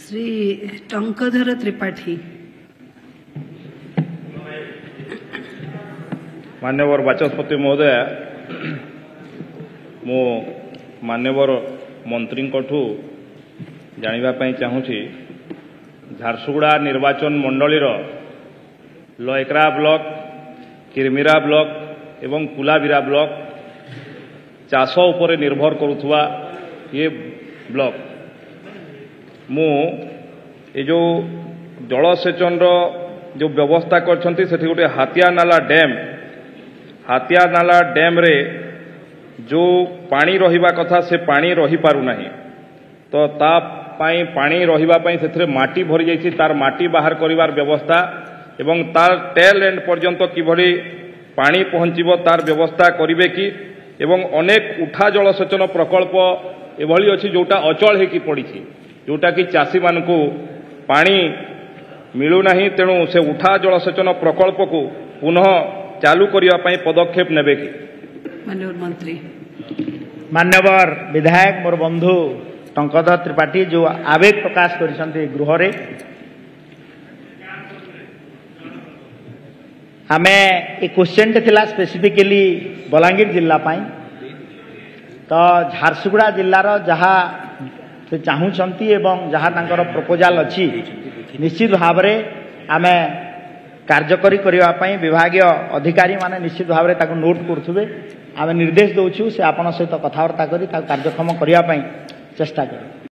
श्री टंकधर त्रिपाठी। मान्यवर बाचस्पति महोदय, मो मान्यवर मंत्री जानापी चाहूँगी झारसुगुड़ा निर्वाचन मंडलीर लयकरा ब्लॉक, किरमिरा ब्लॉक एवं कुलाबिरा ब्लॉक चाष उपर निर्भर करुवा ये ब्लॉक मु ये जो जलसेचन जो व्यवस्था करछंती सेठी गोटे हाथिया नाला डैम रे जो पानी रहिबा कथा से पानी रही पारु नाही, तो ता पाई पानी रहिबा पाई सेथिरे माटी भरी जाइछि, तार माटी बाहर करिवार व्यवस्था एवं तार टेल एंड पर्यंत किभली पानी पहुंचीबो तार व्यवस्था करिवे कि एवं अनेक उठा जलसेचन प्रकल्प एभली अछि जोटा अचल हेकी पड़िछि, जोटा कि चाषी मानकु पानी मिलू नाही। तेणु से उठा जलसेचन प्रकल्प को पुनः चालू करिया पई पदक्षेप नेबे कि? माननीय मंत्री। मान्यवर विधायक मोर बंधु टंकधर त्रिपाठी जो आवेग प्रकाश करिसंती गृह रे, आमे ए क्वेश्चन थिला स्पेसिफिकली बलांगीर जिल्ला पाई, तो झारसुगुड़ा जिल्लार जहाँ से चाहूँगी एवं जहाँ तांकर प्रपोजाल अच्छी निश्चित भाव में आमे कार्यकरी करने विभागीय अधिकारी माने निश्चित भाव में नोट करुवे, आमे निर्देश दौचु से आपण सहित कथबार्ता करी कार्यक्षम करने चेष्टा करें।